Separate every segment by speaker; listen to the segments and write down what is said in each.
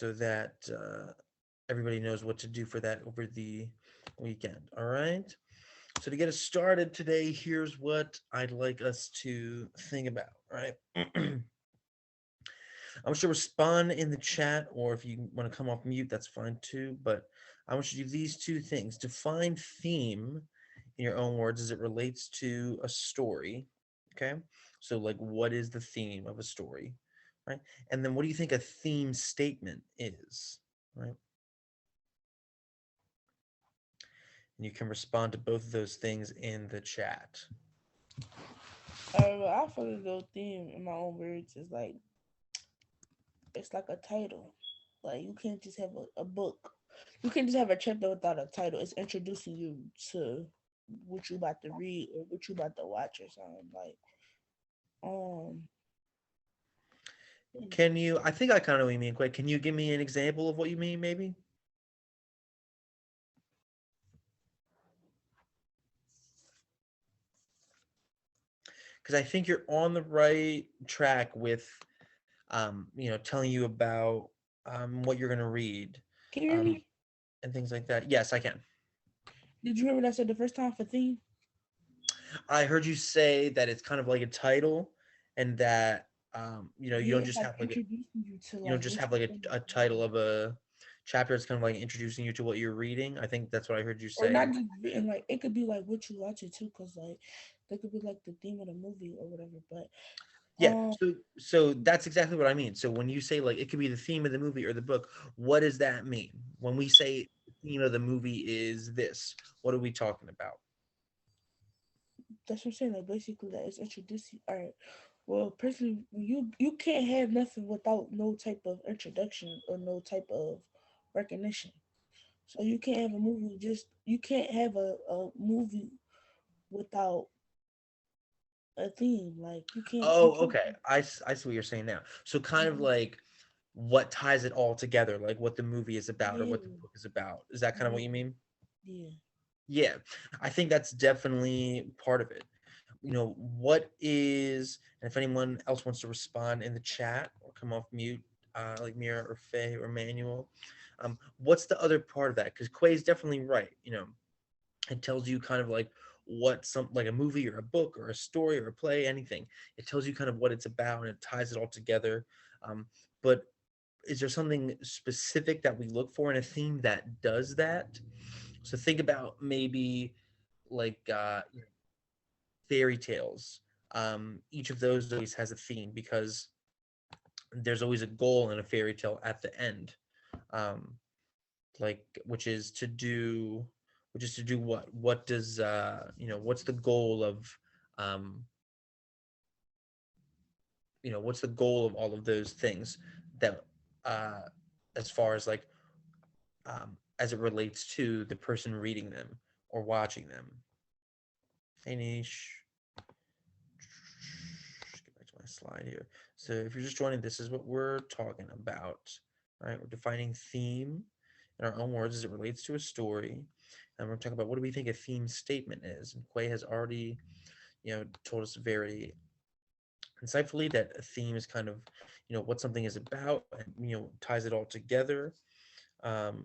Speaker 1: so that everybody knows what to do for that over the weekend. All right. So to get us started today, here's what I'd like us to think about. All right. I want you to respond in the chat, or if you want to come off mute, that's fine too. But I want you to do these two things: define theme in your own words as it relates to a story. Okay. So, like, what is the theme of a story? Right. And then what do you think a theme statement is? Right. And you can respond to both of those things in the chat.
Speaker 2: I feel as though theme in my own words is like it's like a title. Like you can't just have a book. You can't just have a chapter without a title. It's introducing you to what you about to read or what you about to watch or something. Like um
Speaker 1: Can you? I think I kind of know what you mean. Quick, can you give me an example of what you mean, maybe? Because I think you're on the right track with, telling you about what you're going to read,
Speaker 2: can you hear
Speaker 1: um,
Speaker 2: me?
Speaker 1: and things like that. Yes, I can.
Speaker 2: Did you hear what I said the first time for theme?
Speaker 1: I heard you say that it's kind of like a title, and that you
Speaker 2: Yeah,
Speaker 1: don't
Speaker 2: it's
Speaker 1: just
Speaker 2: like
Speaker 1: have like
Speaker 2: introducing you to
Speaker 1: you don't
Speaker 2: like
Speaker 1: just
Speaker 2: what
Speaker 1: have
Speaker 2: you
Speaker 1: like
Speaker 2: think
Speaker 1: a title of a chapter. It's kind of like introducing you to what you're reading. I think that's what I heard you
Speaker 2: or
Speaker 1: say.
Speaker 2: not just written, like it could be like what you watch it too, cause like that could be like the theme of the movie or whatever. But
Speaker 1: Yeah,
Speaker 2: um,
Speaker 1: so that's exactly what I mean. So when you say like it could be the theme of the movie or the book, what does that mean? When we say the theme of the movie is this, what are we talking about?
Speaker 2: that's what I'm saying. Like basically, that it's introducing. All right. Well, personally, you can't have nothing without no type of introduction or no type of recognition. So you can't have a movie just you can't have a movie without a theme. Like you
Speaker 1: Oh,
Speaker 2: can't.
Speaker 1: okay. I see what you're saying now. So kind of like what ties it all together, like what the movie is about or
Speaker 2: Yeah,
Speaker 1: what the book is about. Is that kind of what
Speaker 2: yeah,
Speaker 1: you mean?
Speaker 2: yeah.
Speaker 1: Yeah, I think that's definitely part of it. What is, and if anyone else wants to respond in the chat or come off mute, like Mira or Faye or Manuel, what's the other part of that? Because Quay's definitely right. It tells you kind of like what some like a movie or a book or a story or a play, anything. It tells you kind of what it's about and it ties it all together. But is there something specific that we look for in a theme that does that? So think about maybe like fairy tales. Each of those always has a theme because there's always a goal in a fairy tale at the end, um, like which is to do what? What does what's the goal of um, what's the goal of all of those things that uh, as far as like as it relates to the person reading them or watching them. Finish. Just get back to my slide here. So if you're just joining, this is what we're talking about. Right? We're defining theme in our own words as it relates to a story. And we're talking about what do we think a theme statement is. And Quay has already, told us very insightfully that a theme is kind of, what something is about and, ties it all together. Um,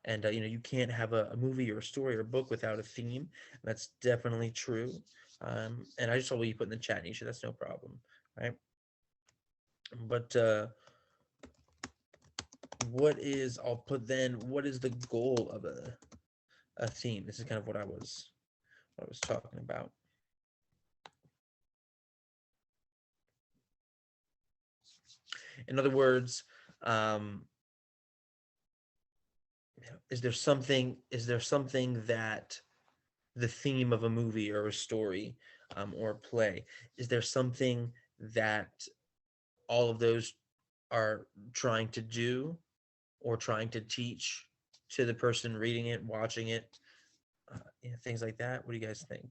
Speaker 1: and you can't have a movie or a story or a book without a theme. That's definitely true. And I just saw what you put in the chat, Nisha. That's no problem, right? But I'll put then, what is the goal of a theme? This is kind of what I was talking about. In other words, um, is there something that the theme of a movie or a story, or a play, is there something that all of those are trying to do or trying to teach to the person reading it, watching it, things like that? What do you guys think?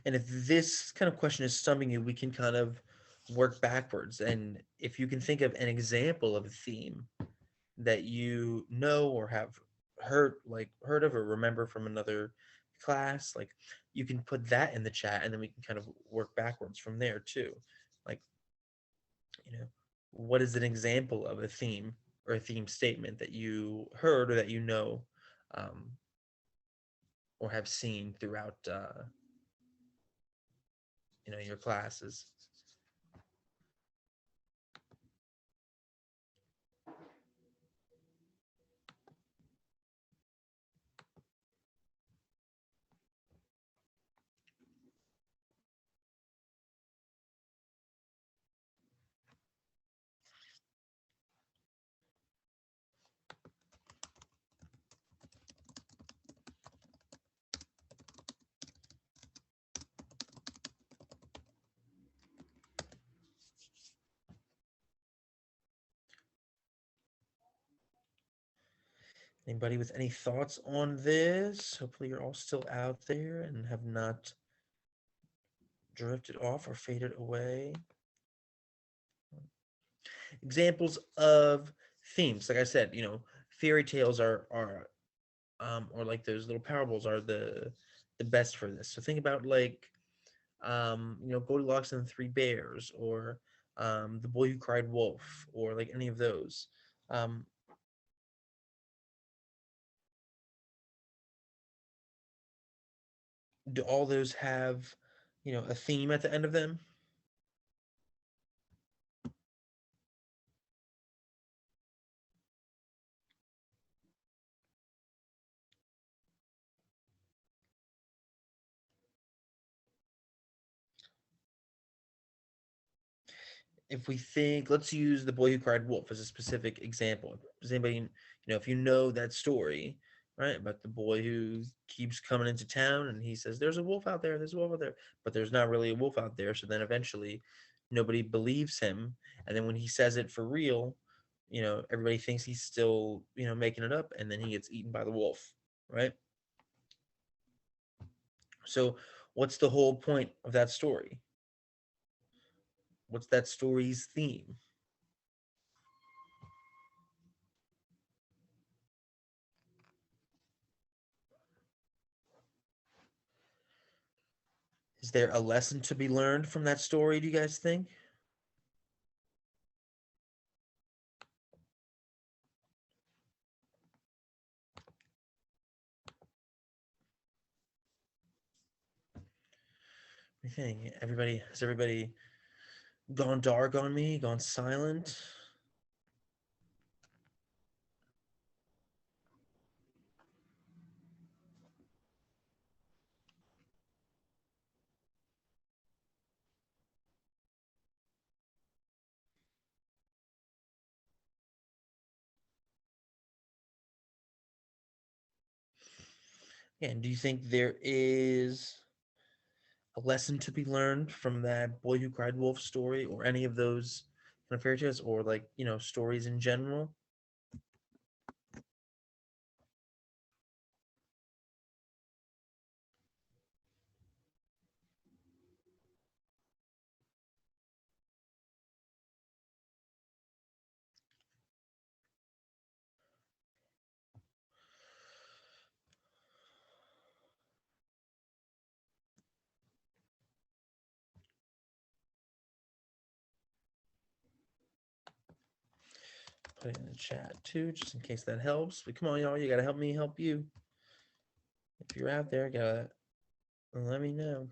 Speaker 1: And if this kind of question is stumping you, we can kind of work backwards. And if you can think of an example of a theme that you know or have heard of or remember from another class, like you can put that in the chat and then we can kind of work backwards from there too. Like, what is an example of a theme or a theme statement that you heard or that um, or have seen throughout your classes. Anybody with any thoughts on this? Hopefully you're all still out there and have not drifted off or faded away. Examples of themes, like I said, fairy tales or like those little parables are the best for this. So think about like Goldilocks and the Three Bears, or The Boy Who Cried Wolf, or like any of those. Um, do all those have, a theme at the end of them? If we think, let's use The Boy Who Cried Wolf as a specific example. Does anybody, if you know that story, right, about the boy who keeps coming into town and he says, "There's a wolf out there, there's a wolf out there," but there's not really a wolf out there. So then eventually nobody believes him. And then when he says it for real, everybody thinks he's still, making it up. And then he gets eaten by the wolf, right? So what's the whole point of that story? What's that story's theme? Is there a lesson to be learned from that story, do you guys think? I think has everybody gone dark on me, gone silent? And do you think there is a lesson to be learned from that Boy Who Cried Wolf story, or any of those kind of fairy tales, or like, stories in general? Put it in the chat too, just in case that helps. But come on, y'all, you gotta help me help you. If you're out there, gotta let me know.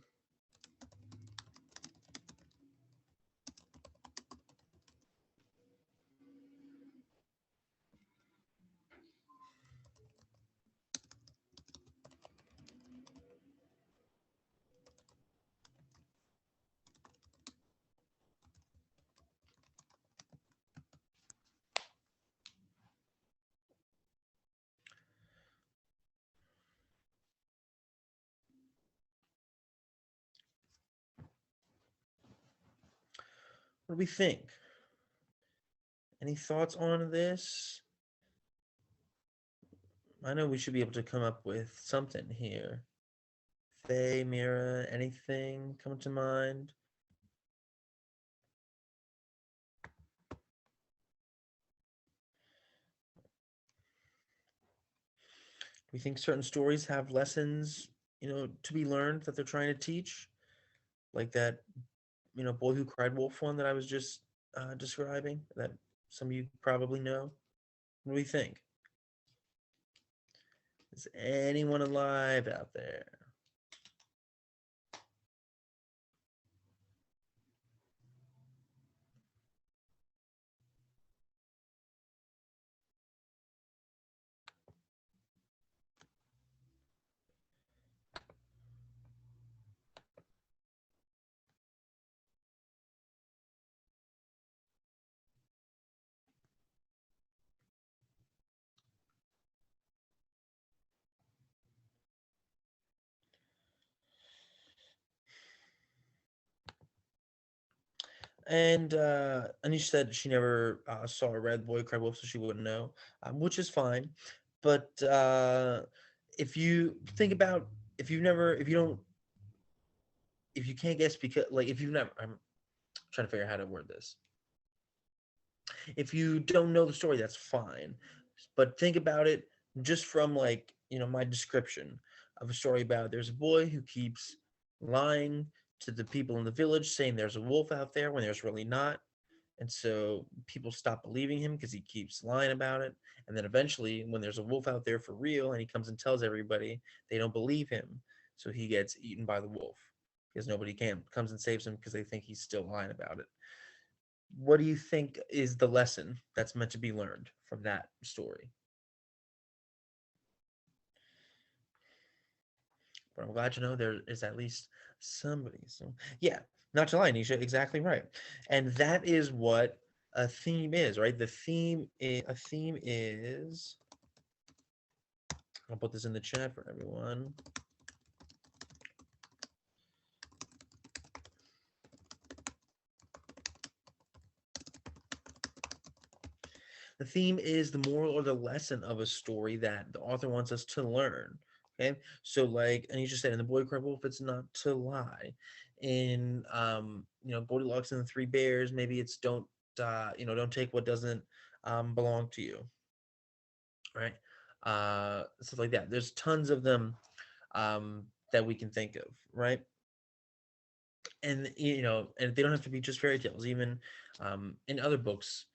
Speaker 1: What do we think? Any thoughts on this? I know we should be able to come up with something here. Faye, Mira, anything come to mind? We think certain stories have lessons, to be learned that they're trying to teach, like that, Boy Who Cried Wolf one that I was just describing, that some of you probably know. What do we think? Is anyone alive out there? And Anisha said she never saw a red boy cry wolf, so she wouldn't know, which is fine. But if you think about, if you've never, if you don't, if you can't guess, because like if you've never, I'm trying to figure out how to word this. If you don't know the story, that's fine. But think about it just from, like, my description of a story about, there's a boy who keeps lying to the people in the village, saying there's a wolf out there when there's really not. And so people stop believing him because he keeps lying about it. And then eventually, when there's a wolf out there for real and he comes and tells everybody, they don't believe him. So he gets eaten by the wolf because nobody comes and saves him because they think he's still lying about it. What do you think is the lesson that's meant to be learned from that story? But I'm glad to know there is at least somebody. So yeah, not to lie, Nisha, exactly right. And that is what a theme is, right? A theme is. I'll put this in the chat for everyone. The theme is the moral or the lesson of a story that the author wants us to learn. Okay, so like Anisha said, in The Boy Cried Wolf, it's not to lie. In Goldilocks and the Three Bears, maybe it's don't take what doesn't belong to you, right? Stuff like that. There's tons of them that we can think of, right? And and they don't have to be just fairy tales. Even in other books,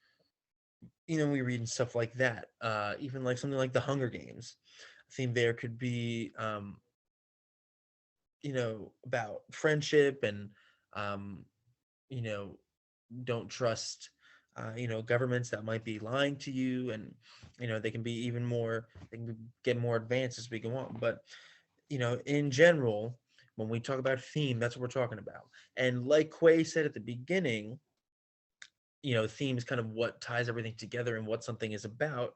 Speaker 1: we read and stuff like that. Even like something like The Hunger Games. I think there could be, about friendship and, um, you know, don't trust, governments that might be lying to you, and they can be even more. They can get more advanced as we go on. But in general, when we talk about theme, that's what we're talking about. And like Quay said at the beginning, theme is kind of what ties everything together and what something is about,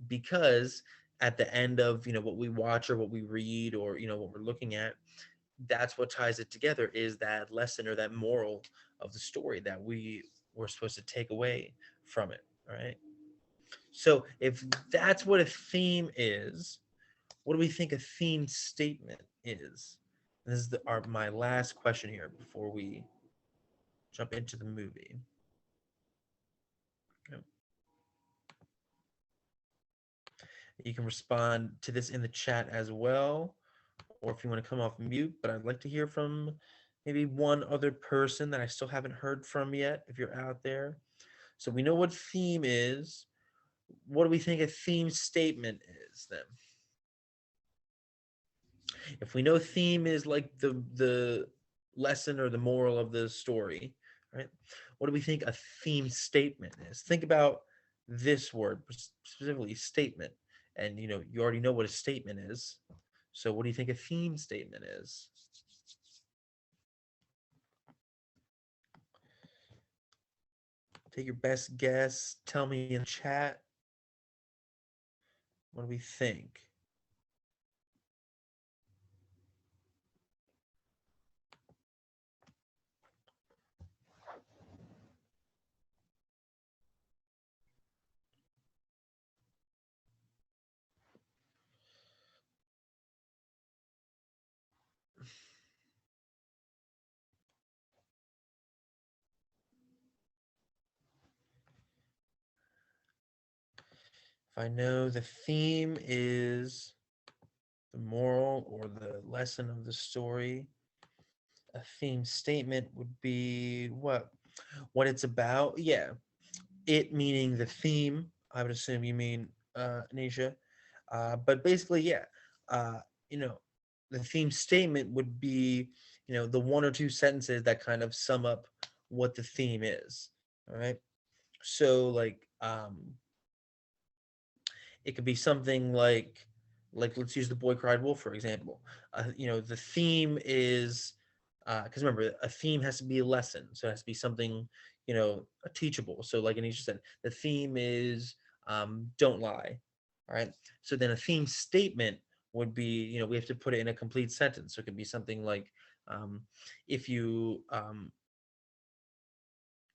Speaker 1: because at the end of what we watch or what we read or what we're looking at, that's what ties it together, is that lesson or that moral of the story that we were supposed to take away from it. All right, so if that's what a theme is, what do we think a theme statement is? This is my last question here before we jump into the movie. Okay. You can respond to this in the chat as well, or if you want to come off mute, but I'd like to hear from maybe one other person that I still haven't heard from yet, if you're out there. So we know what theme is. What do we think a theme statement is then? If we know theme is like the lesson or the moral of the story, right? What do we think a theme statement is? Think about this word, specifically statement. And you already know what a statement is. So what do you think a theme statement is? Take your best guess. Tell me in chat. What do we think? If I know the theme is the moral or the lesson of the story, a theme statement would be what it's about. Yeah, it meaning the theme. I would assume you mean Anisha. But basically, yeah, uh, you know, the theme statement would be, the one or two sentences that kind of sum up what the theme is. All right. So like, it could be something like let's use the boy cried wolf for example. The theme is because remember a theme has to be a lesson, so it has to be something a teachable. So like Anisha said, the theme is don't lie. All right. So then a theme statement would be we have to put it in a complete sentence. So it could be something like um, if you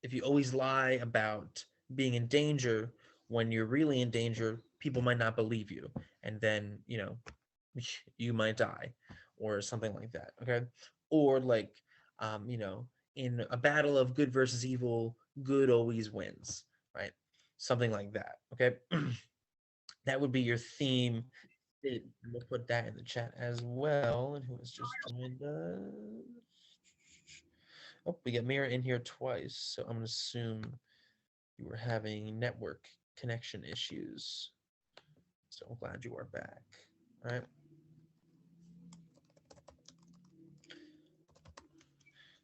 Speaker 1: if you always lie about being in danger when you're really in danger, people might not believe you. And then, you might die or something like that. Okay. Or like, um, you know, in a battle of good versus evil, good always wins, right? Something like that. Okay. That would be your theme. We'll put that in the chat as well. And who has just joined us? Oh, we got Mira in here twice. So I'm going to assume you were having network connection issues. So I'm glad you are back. All right.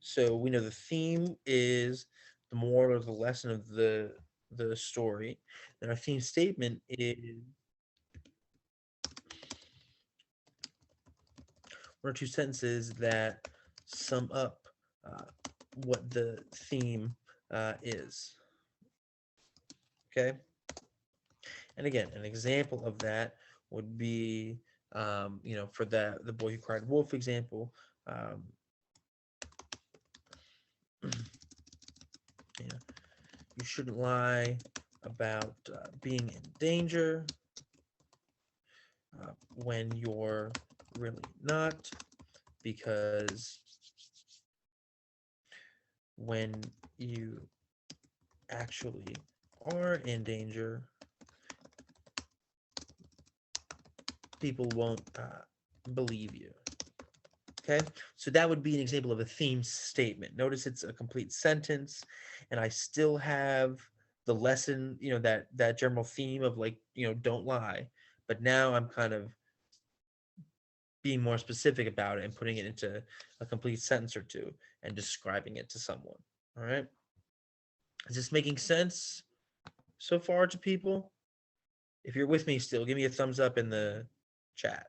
Speaker 1: So we know the theme is the moral or the lesson of the story. Then our theme statement is one or two sentences that sum up uh, what the theme is. Okay. And again, an example of that would be, for the boy who cried wolf example. Um, you know, you shouldn't lie about being in danger when you're really not, because when you actually are in danger, people won't believe you. Okay, so that would be an example of a theme statement. Notice it's a complete sentence, and I still have the lesson, that general theme of like, don't lie. But now I'm kind of being more specific about it and putting it into a complete sentence or two and describing it to someone. All right. Is this making sense so far to people? If you're with me still, give me a thumbs up in the chat.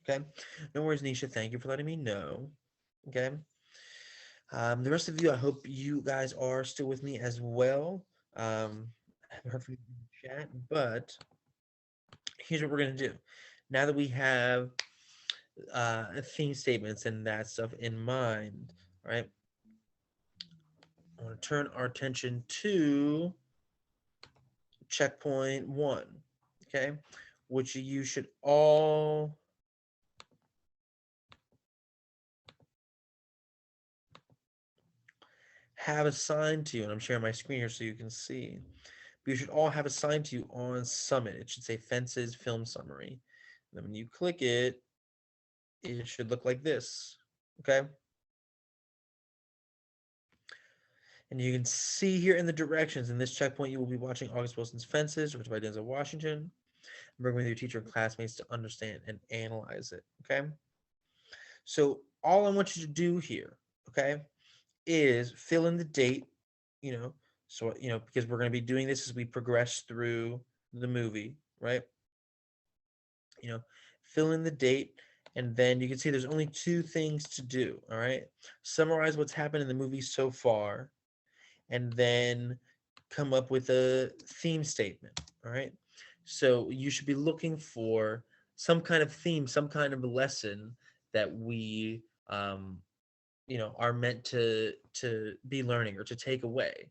Speaker 1: Okay. No worries, Nisha. Thank you for letting me know. Okay. The rest of you, I hope you guys are still with me as well. I haven't heard from you in the chat, but here's what we're gonna do. Now that we have theme statements and that stuff in mind, right? I want to turn our attention to checkpoint 1, okay? Which you should all have assigned to you, and I'm sharing my screen here so you can see. But you should all have assigned to you on Summit. It should say Fences Film Summary. And then when you click it, it should look like this, okay? And you can see here in the directions, in this checkpoint, you will be watching August Wilson's Fences, written by Denzel Washington. Bring with your teacher and classmates to understand and analyze it, okay? So all I want you to do here, okay, is fill in the date, you know, because we're going to be doing this as we progress through the movie, right? You know, fill in the date, and then you can see there's only two things to do, all right? Summarize what's happened in the movie so far, and then come up with a theme statement, all right? So you should be looking for some kind of theme, some kind of lesson that we are meant to be learning or to take away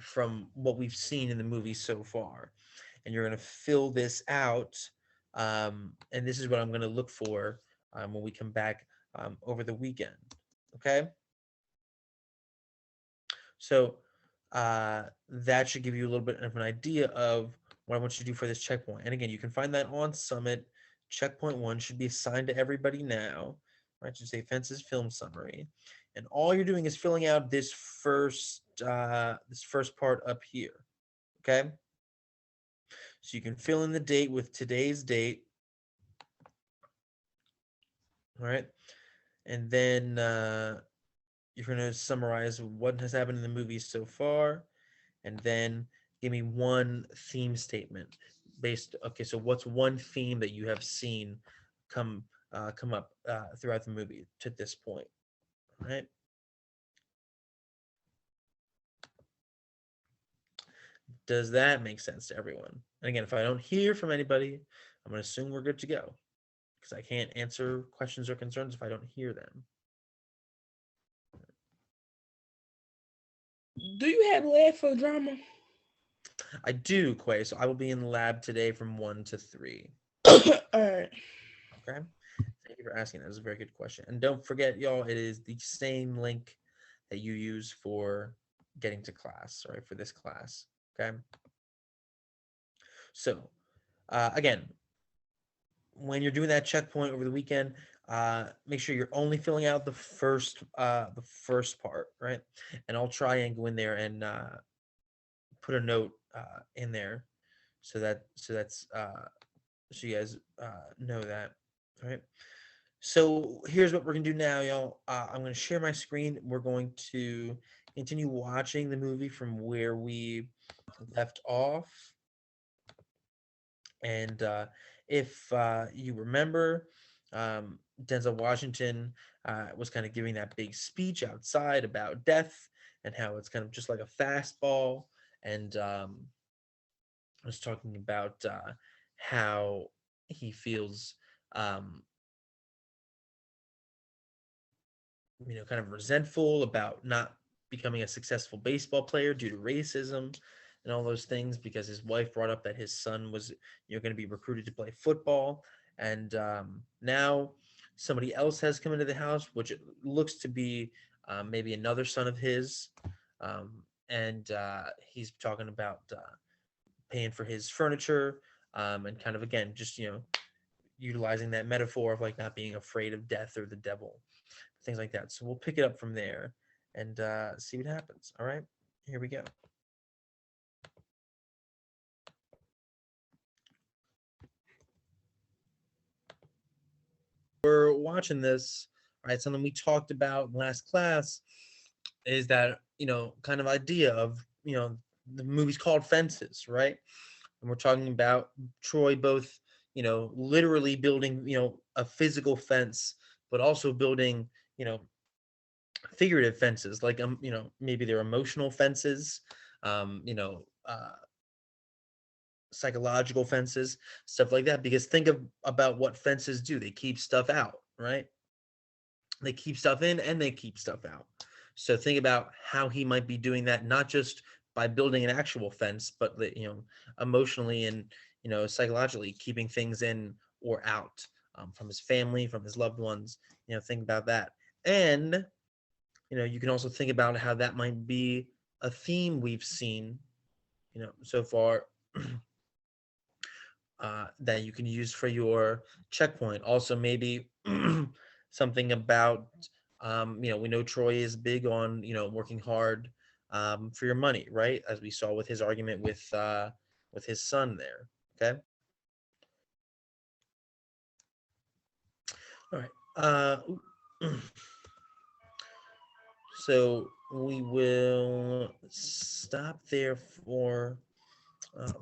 Speaker 1: from what we've seen in the movie so far, and you're going to fill this out. And this is what I'm going to look for when we come back over the weekend. Okay. So that should give you a little bit of an idea of what I want you to do for this checkpoint. And again, you can find that on Summit. Checkpoint 1 should be assigned to everybody now. Right? Should say fences film summary. And all you're doing is filling out this first part up here. Okay. So you can fill in the date with today's date. All right. And then you're going to summarize what has happened in the movie so far. And then give me one theme statement okay, so what's one theme that you have seen come up throughout the movie to this point? All right. Does that make sense to everyone? And again, if I don't hear from anybody, I'm going to assume we're good to go, because I can't answer questions or concerns if I don't hear them.
Speaker 2: Do you have lab for drama?
Speaker 1: I do, Quay. So I will be in the lab today from 1 to 3.
Speaker 2: All right.
Speaker 1: Okay. Thank you for asking. That was a very good question. And don't forget, y'all, it is the same link that you use for getting to class, right? For this class. Okay. So again, when you're doing that checkpoint over the weekend, make sure you're only filling out the first part, right? And I'll try and go in there and put a note in there so that's so you guys know that. All right. So here's what we're gonna do now, y'all. I'm gonna share my screen. We're going to continue watching the movie from where we left off. And if you remember, Denzel Washington was kind of giving that big speech outside about death and how it's kind of just like a fastball. And was talking about how he feels, kind of resentful about not becoming a successful baseball player due to racism and all those things, because his wife brought up that his son was going to be recruited to play football. And now somebody else has come into the house, which it looks to be maybe another son of his. And he's talking about paying for his furniture, and kind of, again, just, utilizing that metaphor of like not being afraid of death or the devil, things like that. So we'll pick it up from there and see what happens. All right, here we go. We're watching this, right? Something we talked about in last class is that, kind of idea of, the movie's called Fences, right? And we're talking about Troy both, literally building, a physical fence, but also building, figurative fences, like maybe they're emotional fences, psychological fences, stuff like that. Because think about what fences do. They keep stuff out, right? They keep stuff in and they keep stuff out. So think about how he might be doing that, not just by building an actual fence, but emotionally and psychologically keeping things in or out, from his family, from his loved ones. Think about that. And you can also think about how that might be a theme we've seen, so far, that you can use for your checkpoint. Also, maybe something about, we know Troy is big on, working hard for your money, right? As we saw with his argument with his son there. Okay. All right. So we will stop there for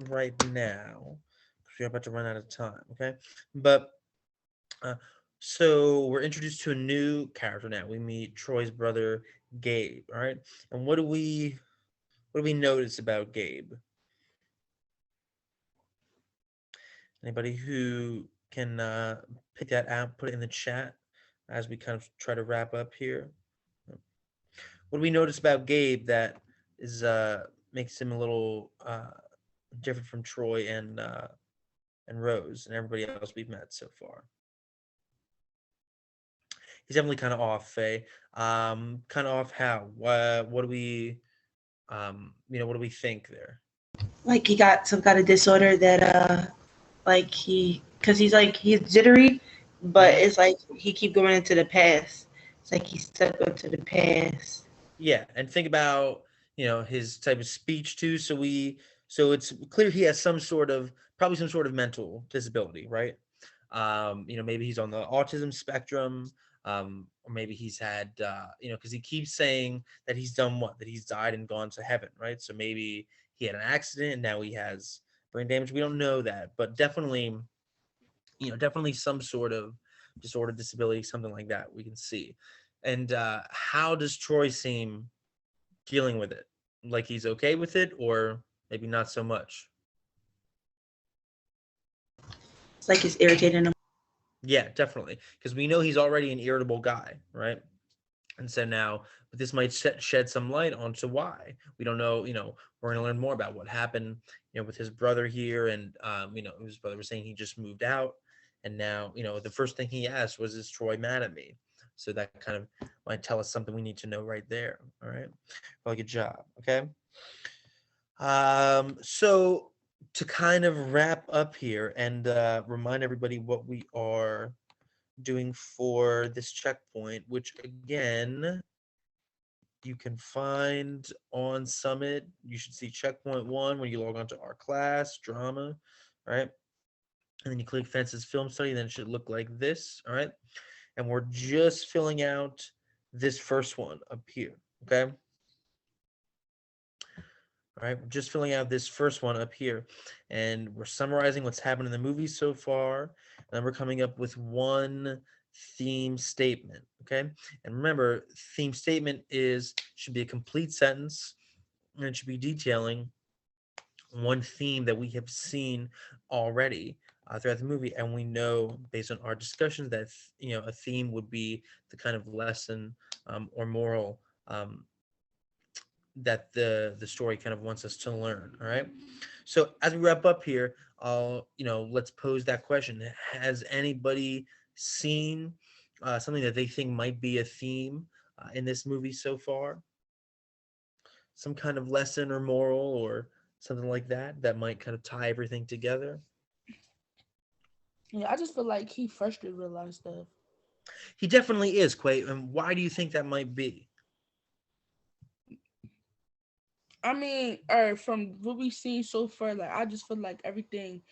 Speaker 1: right now, because we're about to run out of time. Okay, but so we're introduced to a new character now. We meet Troy's brother Gabe. All right, and what do we notice about Gabe? Anybody who can pick that out, put it in the chat as we kind of try to wrap up here. What do we notice about Gabe that is makes him a little different from Troy and Rose and everybody else we've met so far. He's definitely kind of off, Faye. Kind of off how? What do we, what do we think there?
Speaker 3: Like he got some kind of disorder that like because he's jittery, but
Speaker 1: Mhm.
Speaker 3: it's like he keep going into the past. It's like he's stuck into the past.
Speaker 1: Yeah, and think about his type of speech too. So it's clear he has probably some sort of mental disability, right? Maybe he's on the autism spectrum, or maybe he's had because he keeps saying that he's done what, that he's died and gone to heaven, right? So maybe he had an accident and now he has brain damage. We don't know that, but definitely some sort of disorder, disability, something like that we can see. And how does Troy seem dealing with it? Like he's okay with it, or maybe not so much?
Speaker 3: It's like it's irritating him.
Speaker 1: Yeah, definitely, because we know he's already an irritable guy, right? And so now, but this might shed some light onto why. We don't know. We're going to learn more about what happened, with his brother here, and his brother was saying he just moved out, and now, the first thing he asked was, "Is Troy mad at me?" So that kind of might tell us something we need to know right there. All right, well, good job. Okay. So to kind of wrap up here and remind everybody what we are doing for this checkpoint, which again you can find on Summit. You should see checkpoint 1 when you log on to our class, drama, all right? And then you click Fences Film Study, then it should look like this, all right? And we're just filling out this first one up here, okay? All right, we're just filling out this first one up here, and we're summarizing what's happened in the movie so far, and then we're coming up with one theme statement, okay? And remember, theme statement should be a complete sentence, and it should be detailing one theme that we have seen already throughout the movie, and we know based on our discussions that a theme would be the kind of lesson or moral that the story kind of wants us to learn. All right. So as we wrap up here, let's pose that question: has anybody seen something that they think might be a theme in this movie so far? Some kind of lesson or moral or something like that might kind of tie everything together.
Speaker 2: Yeah, I just feel like he frustrated with a lot of stuff.
Speaker 1: He definitely is, Quay. And why do you think that might be?
Speaker 2: I mean, or from what we've seen so far, like I just feel like everything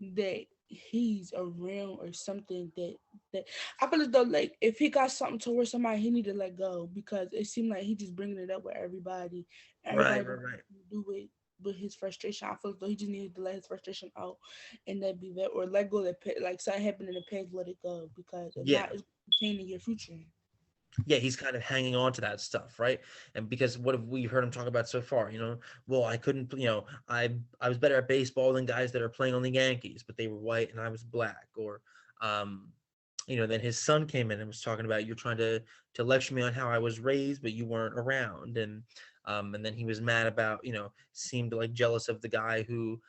Speaker 2: that he's around or something that I feel as though like if he got something towards somebody, he need to let go because it seemed like he just bringing it up with everybody.
Speaker 1: Right,
Speaker 2: Everybody
Speaker 1: right, right.
Speaker 2: do with his frustration. I feel as though he just needed to let his frustration out and that be that or let go of the like something happened in the past, let it go because if
Speaker 1: Yeah.
Speaker 2: not, it's changing your future.
Speaker 1: Yeah, he's kind of hanging on to that stuff, right? And because what have we heard him talk about so far? Well, I couldn't, I was better at baseball than guys that are playing on the Yankees, but they were white and I was black. Or, um, then his son came in and was talking about, you're trying to lecture me on how I was raised, but you weren't around. And then he was mad about, seemed like jealous of the guy who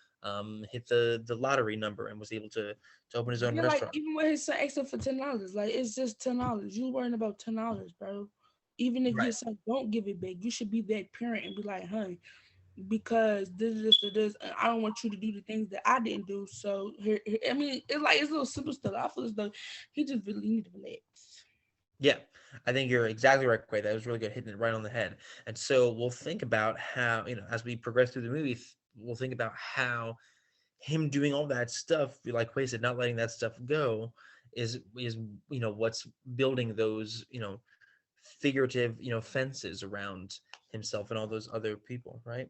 Speaker 1: hit the lottery number and was able to open his own
Speaker 2: Yeah, like
Speaker 1: restaurant.
Speaker 2: even when his son asked him for $10, like it's just $10. You worrying about $10, bro. Even if your
Speaker 1: Right.
Speaker 2: son don't give it back, you should be that parent and be like, "Honey, because this, and I don't want you to do the things that I didn't do." So I mean, it's like it's little simple stuff. I feel as though he just really need to relax.
Speaker 1: Yeah, I think you're exactly right, Quay. That was really good, hitting it right on the head. And so we'll think about how, as we progress through the movie, we'll think about how him doing all that stuff, like Quay said, not letting that stuff go, is what's building those figurative fences around himself and all those other people, right?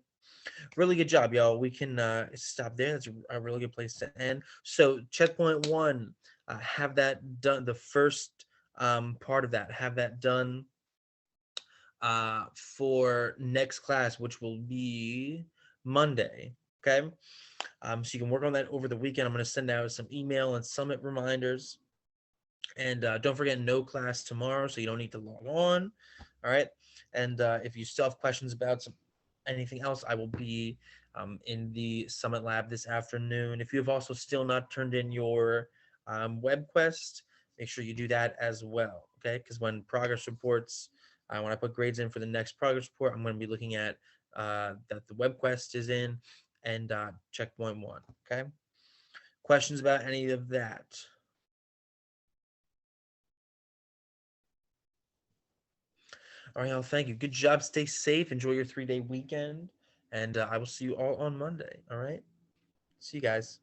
Speaker 1: Really good job, y'all. We can stop there. That's a really good place to end. So checkpoint 1, have that done. The first part of that, have that done for next class, which will be Monday. Okay. So you can work on that over the weekend. I'm going to send out some email and summit reminders. And don't forget, no class tomorrow, so you don't need to log on. All right. And if you still have questions about anything else, I will be in the Summit Lab this afternoon. If you have also still not turned in your web quest, make sure you do that as well. Okay, because when progress reports, when I put grades in for the next progress report, I'm going to be looking at that the web quest is in and checkpoint 1. Okay, questions about any of that? All right, well, thank you. Good job. Stay safe. Enjoy your 3-day weekend. And I will see you all on Monday. All right. See you guys.